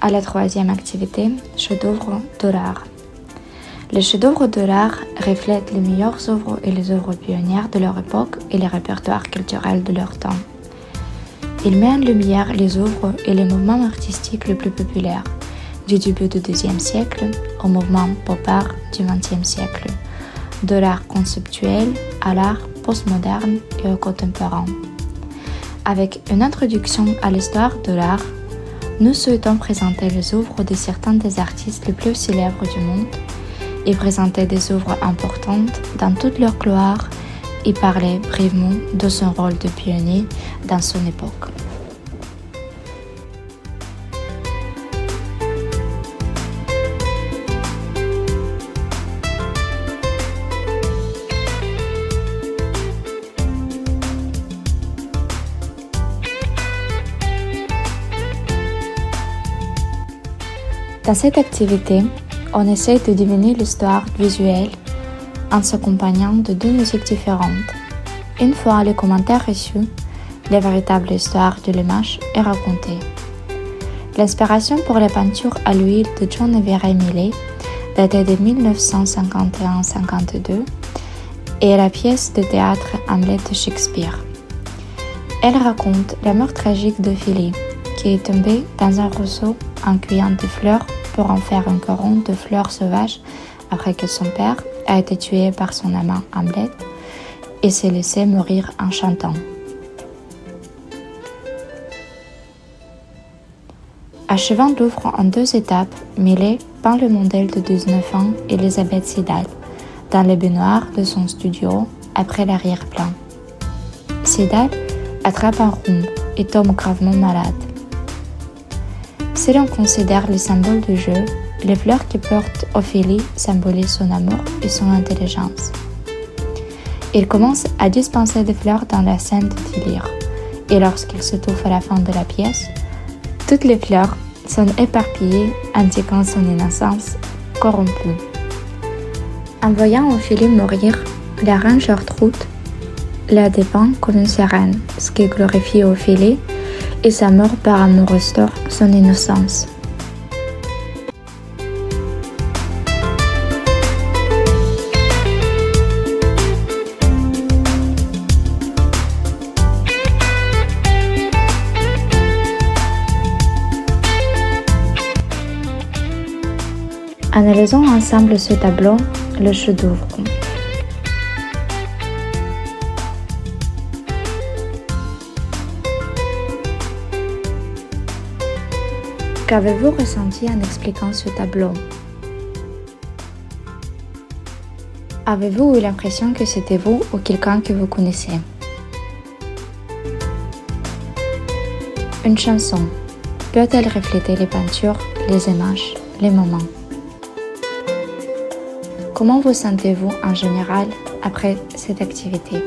à la troisième activité, chef-d'œuvre de l'art. Les chefs-d'œuvre de l'art reflètent les meilleures œuvres et les œuvres pionnières de leur époque et les répertoires culturels de leur temps. Il met en lumière les œuvres et les mouvements artistiques les plus populaires, du début du XIIe siècle au mouvement pop art du XXe siècle, de l'art conceptuel à l'art postmoderne et au contemporain. Avec une introduction à l'histoire de l'art, nous souhaitons présenter les œuvres de certains des artistes les plus célèbres du monde et présenter des œuvres importantes dans toute leur gloire et parler brièvement de son rôle de pionnier dans son époque. Dans cette activité, on essaie de deviner l'histoire visuelle en s'accompagnant de deux musiques différentes. Une fois les commentaires reçus, la véritable histoire de l'image est racontée. L'inspiration pour la peinture à l'huile de John Everett Millais datait de 1951-52 et la pièce de théâtre Hamlet de Shakespeare. Elle raconte la mort tragique d'Ophélie, qui est tombée dans un ruisseau en cueillant des fleurs pour en faire un coron de fleurs sauvages après que son père a été tué par son amant Hamlet et s'est laissé mourir en chantant. Achevant l'œuvre en deux étapes, Millais peint le modèle de 19 ans Elisabeth Siddal dans le baignoire de son studio après l'arrière-plan. Siddal attrape un rhume et tombe gravement malade. Si l'on considère les symboles du jeu, les fleurs que porte Ophélie symbolisent son amour et son intelligence. Il commence à dispenser des fleurs dans la scène de délire, et lorsqu'il s'étouffe à la fin de la pièce, toutes les fleurs sont éparpillées, indiquant son innocence corrompue. En voyant Ophélie mourir, la reine Gertrude la dépeint comme une sirène, ce qui glorifie Ophélie, et sa mort par amour restaure son innocence. Analysons ensemble ce tableau, le chef-d'œuvre. Qu'avez-vous ressenti en expliquant ce tableau? Avez-vous eu l'impression que c'était vous ou quelqu'un que vous connaissez? Une chanson, peut-elle refléter les peintures, les images, les moments? Comment vous sentez-vous en général après cette activité?